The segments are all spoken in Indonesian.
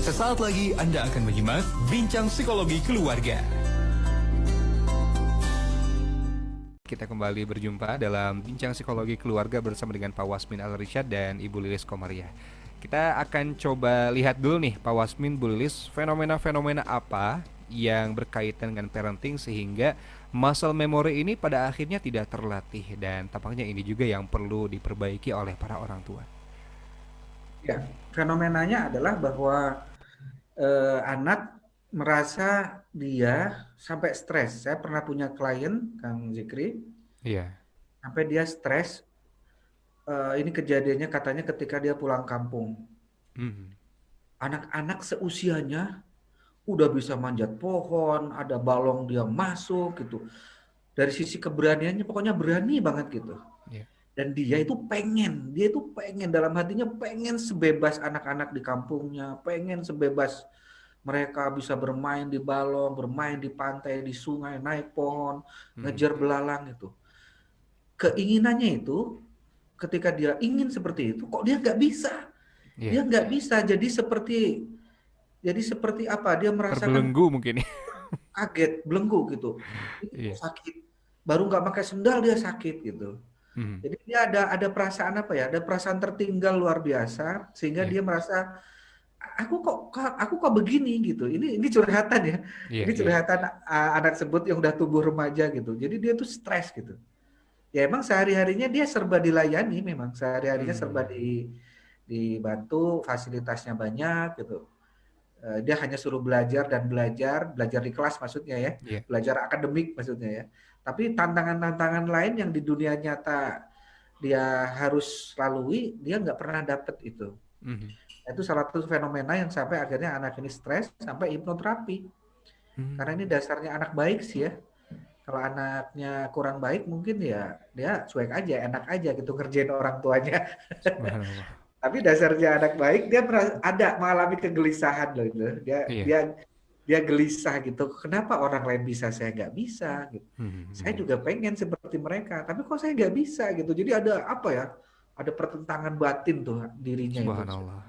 Sesaat lagi Anda akan menyimak Bincang Psikologi Keluarga. Kita kembali berjumpa dalam Bincang Psikologi Keluarga bersama dengan Pak Wasmin Al-Rishad dan Ibu Lilis Komariah. Kita akan coba lihat dulu nih Pak Wasmin, Bu Lilis, fenomena-fenomena apa yang berkaitan dengan parenting sehingga muscle memory ini pada akhirnya tidak terlatih, dan tampaknya ini juga yang perlu diperbaiki oleh para orang tua. Ya, fenomenanya adalah bahwa anak merasa dia sampai stres. Saya pernah punya klien, Kang Zikri, Iya. sampai dia stres. Ini kejadiannya katanya ketika dia pulang kampung. Anak-anak seusianya udah bisa manjat pohon, ada balong dia masuk gitu. Dari sisi keberaniannya pokoknya berani banget gitu. Iya. Dan dia itu pengen dalam hatinya pengen sebebas anak-anak di kampungnya, pengen sebebas mereka bisa bermain di balong, bermain di pantai, di sungai, naik pohon, ngejar belalang itu. Keinginannya itu, ketika dia ingin seperti itu, kok dia nggak bisa. Iya. Dia nggak bisa. Jadi seperti apa? Dia merasakan Terbelenggu mungkin. kaget, belenggu gitu. Ini kok Iya. sakit. Baru nggak pakai sendal dia sakit gitu. Mhm. Jadi dia ada perasaan apa ya? Ada perasaan tertinggal luar biasa sehingga Iya. dia merasa aku kok begini gitu. Ini curhatan ya. Iya, Ini iya. curhatan anak sebut yang udah tumbuh remaja gitu. Jadi dia tuh stres gitu. Ya emang sehari-harinya dia serba dilayani, memang sehari-harinya serba dibantu, fasilitasnya banyak gitu. Dia hanya suruh belajar dan belajar di kelas maksudnya ya, Iya. belajar akademik maksudnya ya. Tapi tantangan-tantangan lain yang di dunia nyata dia harus lalui, dia nggak pernah dapet itu. Itu salah satu fenomena yang sampai akhirnya anak ini stres sampai hipnoterapi. Karena ini dasarnya anak baik sih ya. Kalau anaknya kurang baik mungkin ya dia cuek aja, enak aja gitu ngerjain orang tuanya. Subhanallah. Tapi dasarnya anak baik dia mengalami kegelisahan loh itu. Dia Iya. dia dia gelisah gitu. Kenapa orang lain bisa saya nggak bisa gitu. Saya juga pengen seperti mereka, tapi kok saya nggak bisa gitu. Jadi ada apa ya? Ada pertentangan batin tuh dirinya itu. Subhanallah.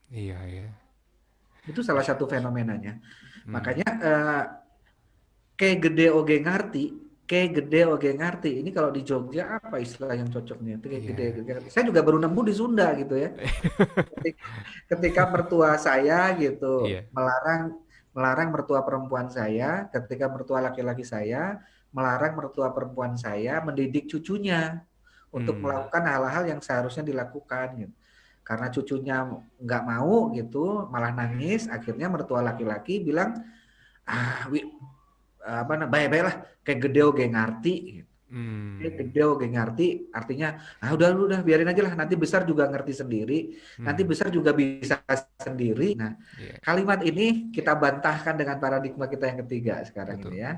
Iya, iya. Itu salah satu fenomenanya. Hmm. Makanya kayak gede oge ngarti. Ini kalau di Jogja apa istilah yang cocoknya? Itu kayak Iya. gede oge ngarti. Saya juga baru nemu di Sunda gitu ya. Ketika mertua saya gitu Iya. melarang mertua perempuan saya, ketika mertua laki-laki saya melarang mertua perempuan saya mendidik cucunya untuk melakukan hal-hal yang seharusnya dilakukan gitu. Karena cucunya nggak mau gitu, malah nangis, akhirnya mertua laki-laki bilang, baik-baik lah, kayak gede oge ngarti gitu. Kayak gede oge ngarti artinya udah biarin aja lah, nanti besar juga ngerti sendiri, nanti besar juga bisa sendiri. Nah, Iya. kalimat ini kita bantahkan dengan paradigma kita yang ketiga sekarang Betul. ini ya,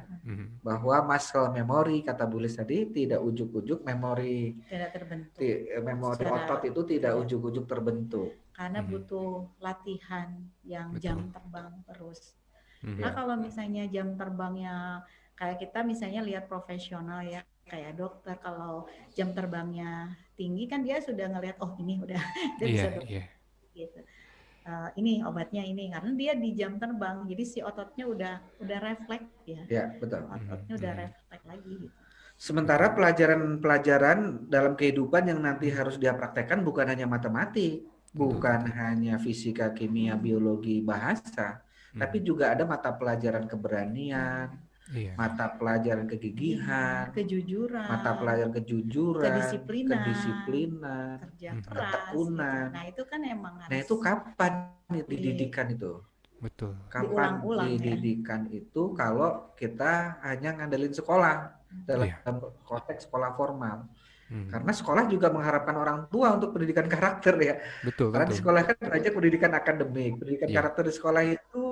bahwa muscle memory kata Bulis tadi tidak ujuk-ujuk memori tidak terbentuk. memori otot itu tidak ujuk-ujuk terbentuk. Karena butuh latihan yang jam terbang terus. Nah kalau misalnya jam terbangnya kayak kita misalnya lihat profesional ya, kayak dokter, kalau jam terbangnya tinggi kan dia sudah ngelihat ini udah dia bisa gitu. Ini obatnya ini karena dia di jam terbang, jadi si ototnya udah refleks ya. Ya betul. Ototnya udah refleks lagi gitu. Sementara pelajaran-pelajaran dalam kehidupan yang nanti harus dia praktekkan bukan hanya matematik, bukan hanya fisika, kimia, biologi, bahasa, tapi juga ada mata pelajaran keberanian, mata pelajaran kegigihan, kejujuran, mata pelajaran kedisiplinan, kerja keras, ketekunan. gitu. Nah itu kan emang harus. Nah itu kapan dididikan itu? Betul. Kapan dididikan itu kalau kita hanya ngandelin sekolah dalam konteks sekolah formal. Karena sekolah juga mengharapkan orang tua untuk pendidikan karakter ya. Betul. Karena di sekolah kan banyak pendidikan akademik. Pendidikan karakter di sekolah itu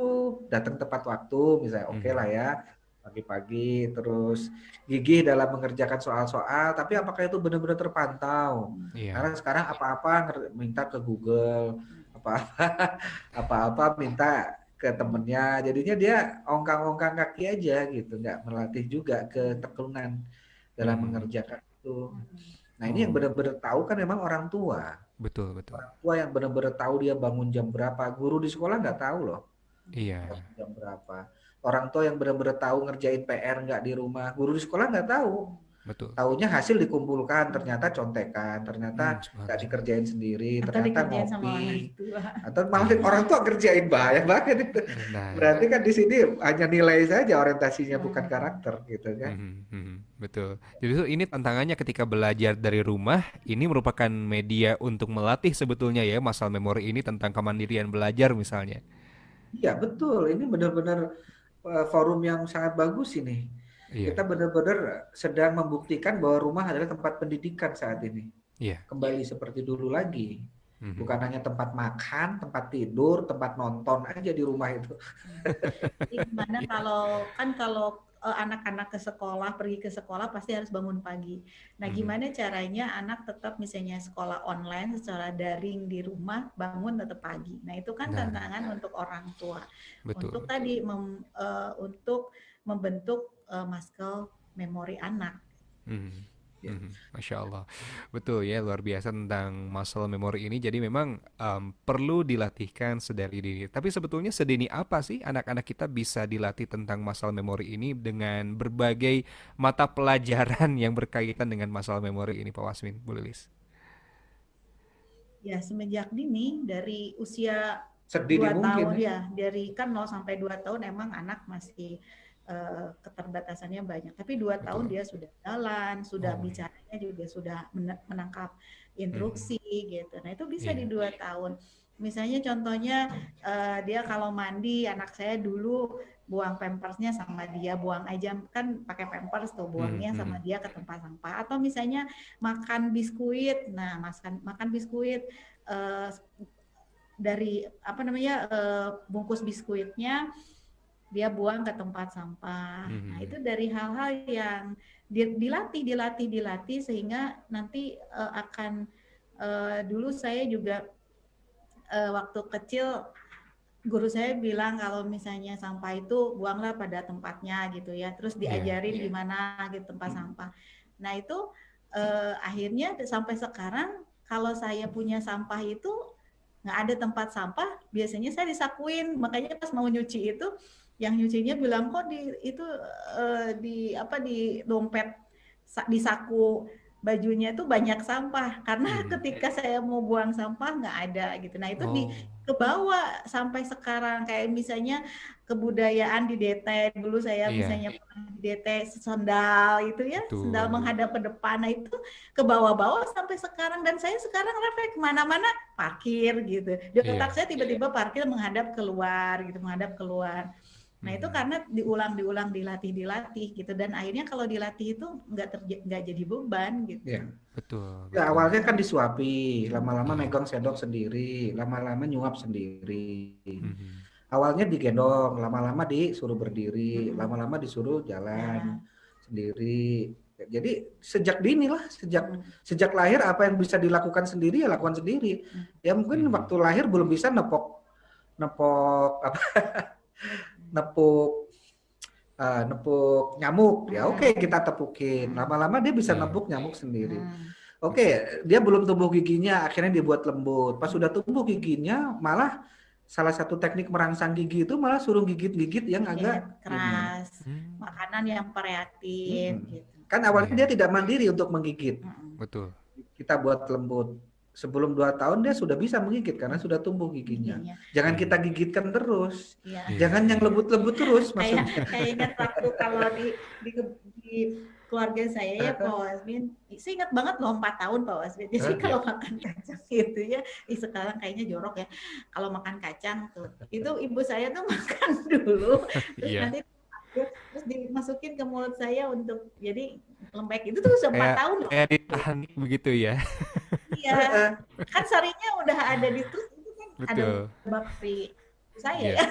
datang tepat waktu, misalnya oke lah ya, pagi-pagi, terus gigih dalam mengerjakan soal-soal, tapi apakah itu benar-benar terpantau? Karena sekarang apa-apa minta ke Google, apa-apa minta ke temennya, jadinya dia ongkang-ongkang kaki aja gitu, nggak melatih juga ketekunan dalam mengerjakan itu. Nah, ini yang Oh, benar-benar tahu kan memang orang tua. betul betul. Orang tua yang benar-benar tahu dia bangun jam berapa. Guru di sekolah nggak tahu loh Iya, bangun jam berapa. Orang tua yang benar-benar tahu ngerjain PR nggak di rumah. Guru di sekolah nggak tahu. betul. Taunya hasil dikumpulkan, ternyata contekan, ternyata nggak Subhanallah. dikerjain sendiri, Atau ternyata dikerjain sama orang ngopi, tua. atau malah Iya. orang tua kerjain, bahaya banget itu. Nah, Berarti kan di sini hanya nilai saja orientasinya, bukan Hmm. karakter gitu kan. betul. Jadi itu ini tantangannya ketika belajar dari rumah, ini merupakan media untuk melatih sebetulnya ya muscle memory ini tentang kemandirian belajar misalnya. Iya betul, ini benar-benar forum yang sangat bagus ini. Iya, Kita benar-benar sedang membuktikan bahwa rumah adalah tempat pendidikan saat ini. iya. Kembali seperti dulu lagi. Bukan Mhm. hanya tempat makan, tempat tidur, tempat nonton aja di rumah itu. Jadi gimana kalau anak-anak ke sekolah, pergi ke sekolah pasti harus bangun pagi. Nah, Mhm. gimana caranya anak tetap misalnya sekolah online secara daring di rumah, bangun tetap pagi. Nah, itu kan Nah, tantangan untuk orang tua. Untuk betul. tadi untuk membentuk muscle memori anak. Mhm. Ya. Masya Allah. Betul ya, luar biasa tentang muscle memory ini. Jadi memang perlu dilatihkan sedari dini. Tapi sebetulnya sedini apa sih anak-anak kita bisa dilatih tentang muscle memory ini dengan berbagai mata pelajaran yang berkaitan dengan muscle memory ini, Pak Wasmin, Bu Lilis? Ya, semenjak dini dari usia Sedini 2 mungkin tahun ya. ya, dari kan 0 sampai 2 tahun emang anak masih keterbatasannya banyak. Tapi 2 tahun Betul. dia sudah jalan, sudah Oh iya. bicaranya juga sudah menangkap Mhm. instruksi gitu. Nah, itu bisa di Iya. 2 tahun. Misalnya contohnya dia kalau mandi, anak saya dulu buang pampersnya sama dia, buang aja kan pakai pampers tuh, Mhm, buangnya sama mhm. dia ke tempat sampah. Atau misalnya makan biskuit, nah makan biskuit eh, dari apa namanya bungkus biskuitnya dia buang ke tempat sampah. Nah, itu Mhm. dari hal-hal yang dilatih sehingga nanti akan dulu saya juga waktu kecil guru saya bilang kalau misalnya sampah itu buanglah pada tempatnya gitu ya. Terus Iya. diajarin di mana gitu tempat sampah. Nah, itu akhirnya sampai sekarang kalau saya punya sampah itu nggak ada tempat sampah, biasanya saya disakuin. Makanya pas mau nyuci itu, yang nyucinya bilang kok di itu di apa di dompet di saku bajunya itu banyak sampah karena Mhm. ketika saya mau buang sampah nggak ada gitu. Nah itu di Oh, kebawa sampai sekarang kayak misalnya kebudayaan di DT dulu saya iya, misalnya pernah di DT sendal itu ya sendal betul. menghadap ke depan. Nah itu ke bawah-bawah sampai sekarang dan saya sekarang refleks kemana-mana parkir gitu. Di otak Iya. saya tiba-tiba parkir menghadap keluar gitu, menghadap keluar. Nah itu Mhm. karena diulang-diulang, dilatih gitu dan akhirnya kalau dilatih itu nggak jadi beban gitu. Ya. Betul, Ya betul. awalnya kan disuapi, lama-lama Iya. megang sendok sendiri, lama-lama nyuap sendiri. Mhm. Awalnya digendong, lama-lama disuruh berdiri, Mm-mm. lama-lama disuruh jalan Ya. sendiri. Jadi sejak dini lah, sejak Mm. sejak lahir apa yang bisa dilakukan sendiri ya lakukan sendiri. Mm. Ya mungkin Mhm. waktu lahir belum bisa nepok nepok apa nepuk nepuk nyamuk ya oke Mm. kita tepukin lama-lama dia bisa Iya. nepuk nyamuk sendiri. Mm. Oke, dia belum tumbuh giginya, akhirnya dibuat lembut. Pas sudah tumbuh giginya, malah salah satu teknik merangsang gigi itu malah suruh gigit-gigit yang Ya, agak ini. keras, Hmm. makanan yang variatif Mm-mm. gitu. Kan awalnya dia Iya, tidak mandiri untuk menggigit. Mm-mm. betul. Kita buat lembut. Sebelum 2 tahun dia sudah bisa menggigit karena sudah tumbuh giginya. Giginya. Jangan kita Mhm. gigitkan terus. Ya. Iya, Jangan yang iya. lembut-lembut terus maksudnya. Kayak ingat waktu kalau di keluarga saya ya Pak Wasmin, saya ingat banget loh 4 tahun Pak Wasmin. Jadi Iya. kalau makan kacang gitu ya, sekarang kayaknya jorok ya. Kalau makan kacang tuh, itu ibu saya tuh makan dulu, terus Iya. nanti terus dimasukin ke mulut saya untuk jadi lembek itu tuh sudah 4 Kayak tahun loh. kayak ditahan begitu ya. Iya, kan sarinya udah ada di terus itu kan ada Betul. bakteri saya Iya. ya.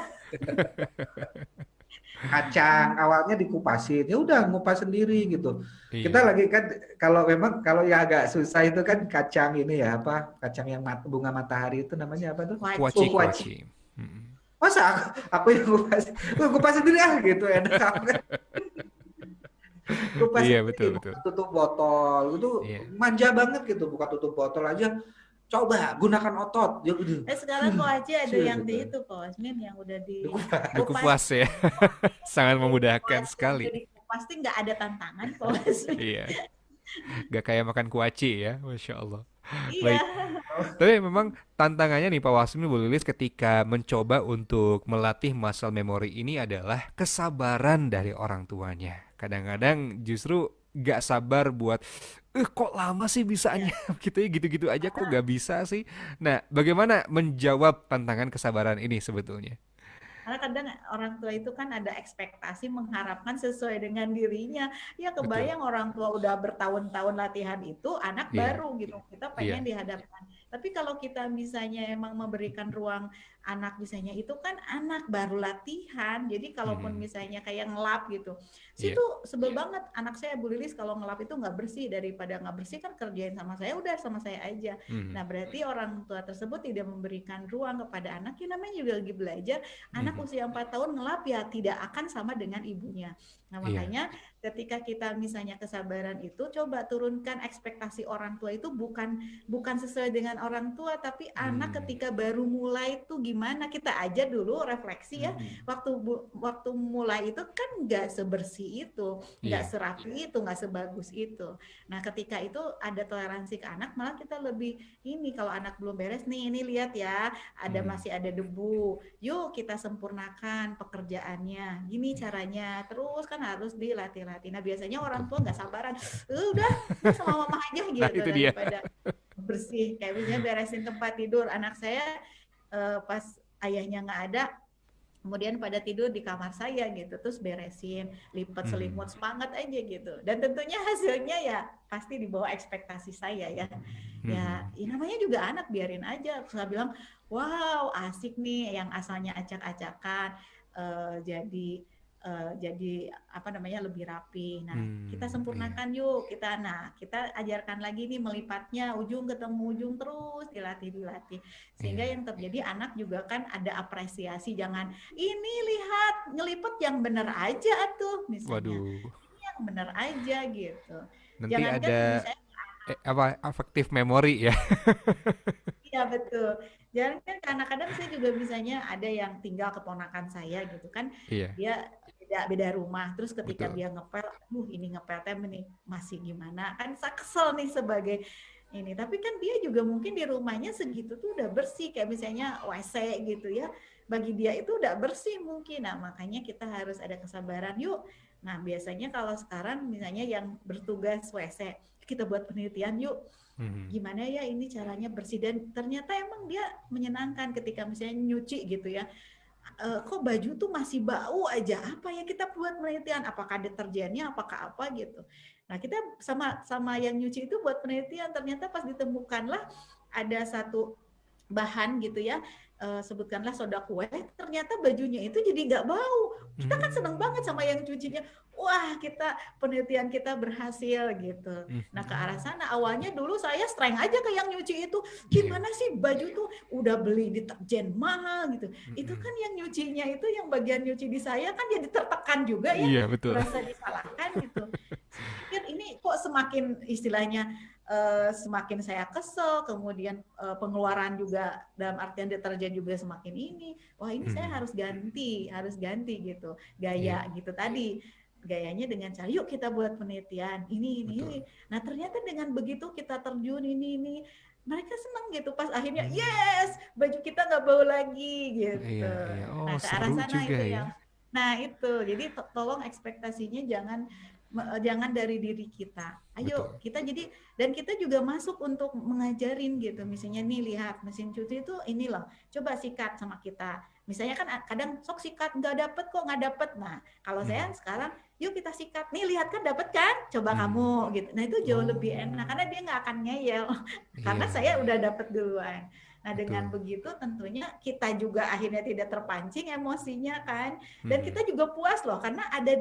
Kacang awalnya dikupasin, ya udah ngupas sendiri gitu. Kita Iya. lagi kan kalau memang kalau ya agak susah itu kan kacang ini ya apa kacang yang bunga matahari itu namanya apa tuh? Kuaci. Kuaci, Oh kuaci. kuaci. Mhm. Masa aku yang ngupas, ngupas sendiri ah gitu enak. Lupa Iya, sendiri, betul buka betul. tutup botol, itu Iya. manja banget gitu, buka tutup botol aja, coba gunakan otot, dia gitu. Sekarang kok aja ada Kecil yang gitu. di itu Pak Wasmin yang udah dikupas. Dikupas ya. Sangat Yang memudahkan dikupas, yang sekali. udah dikupas tuh nggak ada tantangan Pak Wasmin. Iya. Gak kayak makan kuaci ya, Masya Allah. Iya. Baik. Tapi memang tantangannya nih Pak Wasmi Bu Lilis ketika mencoba untuk melatih muscle memory ini adalah kesabaran dari orang tuanya. Kadang-kadang justru gak sabar buat, kok lama sih bisanya, Iya. gitu ya, gitu-gitu aja kok gak bisa sih. Nah, bagaimana menjawab tantangan kesabaran ini sebetulnya? Karena kadang orang tua itu kan ada ekspektasi mengharapkan sesuai dengan dirinya. Ya Betul. kebayang orang tua udah bertahun-tahun latihan itu, anak Iya, baru gitu. Kita iya. pengen dihadapkan. Tapi kalau kita misalnya emang memberikan ruang anak misalnya itu kan anak baru latihan. Jadi kalaupun Mhm. misalnya kayak ngelap gitu. Iya. Situ sebel banget anak saya Bu Lilis kalau ngelap itu nggak bersih, daripada nggak bersih kan kerjain sama saya, udah sama saya aja. Mhm. Nah berarti orang tua tersebut tidak memberikan ruang kepada anak, yang namanya juga lagi belajar. Anak Mhm. usia 4 tahun ngelap ya tidak akan sama dengan ibunya. Nah, Iya. makanya ketika kita misalnya kesabaran itu coba turunkan ekspektasi orang tua itu bukan sesuai dengan orang tua, tapi anak Hmm. ketika baru mulai itu gimana, kita aja dulu refleksi ya. Mhm. Waktu mulai itu kan nggak sebersih itu, nggak Iya. serapi itu, nggak sebagus itu. Nah, ketika itu ada toleransi ke anak, malah kita lebih ini, kalau anak belum beres nih, ini lihat ya, Mhm. masih ada debu, yuk kita sempurnakan pekerjaannya, gini caranya, terus kan harus dilatih-latih. Nah biasanya orang Betul. tua nggak sabaran, udah sama mama aja Nah, gitu, itu dia. daripada bersih. Kayak misalnya beresin tempat tidur anak saya, pas ayahnya nggak ada, kemudian pada tidur di kamar saya gitu, terus beresin, lipat Mhm. selimut, semangat aja gitu. Dan tentunya hasilnya ya pasti di bawah ekspektasi saya ya. Ya, Mhm. namanya juga anak, biarin aja. Terus saya bilang, wow asik nih, yang asalnya acak-acakan jadi apa namanya lebih rapi. Nah, kita Iya. sempurnakan yuk, kita ajarkan lagi nih melipatnya, ujung ketemu ujung, terus dilatih sehingga Iya. yang terjadi anak juga kan ada apresiasi. Jangan ini, lihat ngelipet yang bener aja tuh misalnya, Waduh. ini yang bener aja gitu. Nanti Jangankan ada misalnya, apa afektif memory ya. iya betul. Jangan kan kadang-kadang saya juga misalnya ada yang tinggal keponakan saya gitu kan, Iya, dia beda rumah, terus ketika betul. dia ngepel, ini ngepel teh nih masih gimana, kan saya kesel nih sebagai ini. Tapi kan dia juga mungkin di rumahnya segitu tuh udah bersih, kayak misalnya WC gitu ya, bagi dia itu udah bersih mungkin. Nah makanya kita harus ada kesabaran yuk. Nah biasanya kalau sekarang misalnya yang bertugas WC, kita buat penelitian yuk, Mhm. gimana ya ini caranya bersih, dan ternyata emang dia menyenangkan ketika misalnya nyuci gitu ya. Kok baju tuh masih bau aja, apa ya, kita buat penelitian apakah deterjennya apakah apa gitu. Nah kita sama sama yang nyuci itu buat penelitian, ternyata pas ditemukanlah ada satu bahan gitu ya, sebutkanlah soda kue, ternyata bajunya itu jadi nggak bau. Kita kan seneng Hmm. banget sama yang cucinya, wah kita penelitian kita berhasil gitu. Nah ke arah Mhm. sana, awalnya dulu saya strength aja ke yang nyuci itu, Iya. gimana sih baju tuh udah beli deterjen mahal gitu, itu Mhm. kan yang nyucinya itu, yang bagian nyuci di saya kan jadi tertekan juga ya, Iya, betul. merasa disalahkan gitu. Saya pikir ini kok semakin istilahnya, semakin saya kesel, kemudian pengeluaran juga dalam artian deterjen juga semakin ini, wah ini saya Mhm. harus ganti gitu gaya Iya, gitu tadi, gayanya dengan cara yuk kita buat penelitian ini. betul. Nah ternyata dengan begitu kita terjun ini, mereka senang gitu, pas akhirnya Hmm. yes baju kita nggak bau lagi Iya, gitu. iya. Oh, Nah ke arah seru sana juga itu ya. yang, nah itu jadi tolong ekspektasinya jangan dari diri kita. Ayo Betul. kita jadi, dan kita juga masuk untuk mengajarin gitu. Misalnya nih lihat mesin cuci itu ini loh, coba sikat sama kita. Misalnya kan kadang sok sikat nggak dapet kok, nggak dapet. Nah kalau saya Mhm. sekarang yuk kita sikat. Nih lihat kan dapet kan? Coba kamu Hmm. gitu. Nah itu jauh lebih enak Oh, karena dia nggak akan ngeyel karena iya, saya iya. udah dapet duluan. Nah dengan Betul. begitu tentunya kita juga akhirnya tidak terpancing emosinya kan, dan Mhm. kita juga puas loh karena ada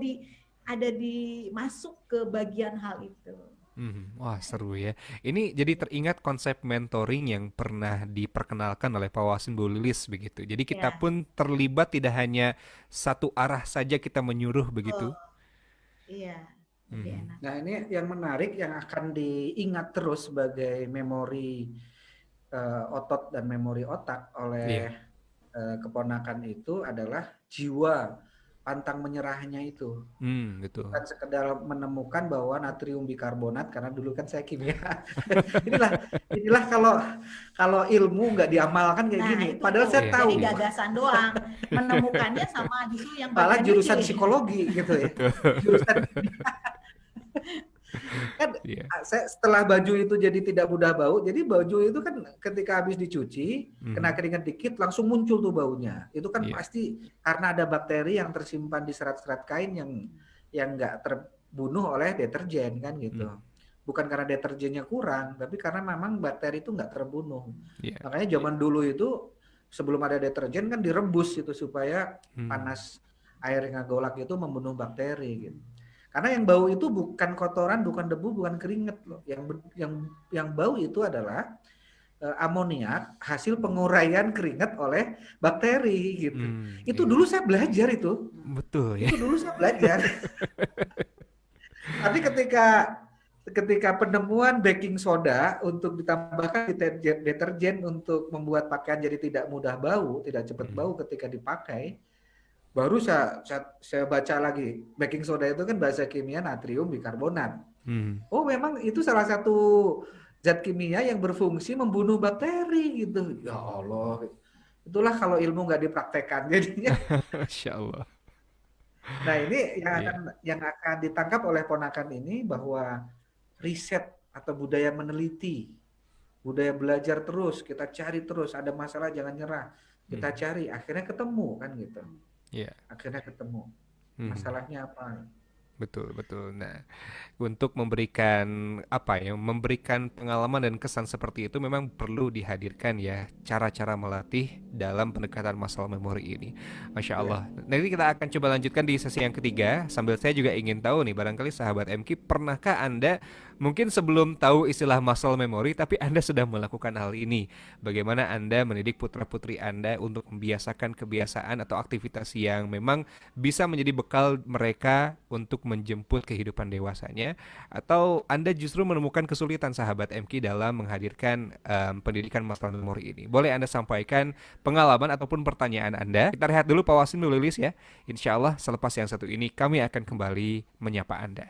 di masuk ke bagian hal itu. Mhm. Wah, seru ya. Ini jadi teringat konsep mentoring yang pernah diperkenalkan oleh Pak Wasin Bu Lilis begitu. Jadi kita Ya, pun terlibat tidak hanya satu arah saja kita menyuruh oh begitu. iya, lebih enak. Nah, ini yang menarik yang akan diingat terus sebagai memori otot dan memori otak oleh keponakan itu adalah jiwa pantang menyerahnya itu. Betul. Bukan sekedar menemukan bahwa natrium bikarbonat, karena dulu kan saya kimia. inilah kalau ilmu nggak diamalkan kayak gini. Padahal saya tahu. Jadi gagasan doang. Menemukannya sama justru yang malah bagian jurusan kecil. psikologi gitu ya. Jurusan kan saya setelah baju itu jadi tidak mudah bau, jadi baju itu kan ketika habis dicuci kena keringat dikit langsung muncul tuh baunya. Itu kan pasti karena ada bakteri yang tersimpan di serat-serat kain yang nggak terbunuh oleh deterjen kan gitu. Bukan karena deterjennya kurang, tapi karena memang bakteri itu nggak terbunuh. Makanya zaman dulu itu sebelum ada deterjen kan direbus itu supaya panas air ngagolak itu membunuh bakteri gitu. Karena yang bau itu bukan kotoran, bukan debu, bukan keringat loh. Yang bau itu adalah amoniak hasil penguraian keringat oleh bakteri gitu. Itu dulu saya belajar itu. Betul ya. Itu dulu saya belajar. Tapi ketika penemuan baking soda untuk ditambahkan deterjen untuk membuat pakaian jadi tidak mudah bau, tidak cepat bau ketika dipakai, baru saya baca lagi, baking soda itu kan bahasa kimia natrium bikarbonat. Oh memang itu salah satu zat kimia yang berfungsi membunuh bakteri gitu. Ya Allah, itulah kalau ilmu nggak dipraktekkan jadinya. Masya Allah. Nah ini yang akan ditangkap oleh ponakan ini bahwa riset atau budaya meneliti, budaya belajar terus, kita cari terus, ada masalah jangan nyerah, kita cari, akhirnya ketemu kan gitu. Akhirnya ketemu masalahnya apa. Betul. Nah, untuk memberikan memberikan pengalaman dan kesan seperti itu memang perlu dihadirkan ya cara-cara melatih dalam pendekatan masalah memori ini. Masya Allah. Nanti kita akan coba lanjutkan di sesi yang ketiga. Sambil saya juga ingin tahu nih, barangkali sahabat MK, pernahkah Anda mungkin sebelum tahu istilah muscle memory tapi Anda sudah melakukan hal ini? Bagaimana Anda mendidik putra-putri Anda untuk membiasakan kebiasaan atau aktivitas yang memang bisa menjadi bekal mereka untuk menjemput kehidupan dewasanya, atau Anda justru menemukan kesulitan sahabat MK dalam menghadirkan pendidikan muscle memory ini? Boleh Anda sampaikan pengalaman ataupun pertanyaan Anda. Kita rehat dulu Pak Wasim, Bu Lilis ya. Insya Allah selepas yang satu ini kami akan kembali menyapa Anda.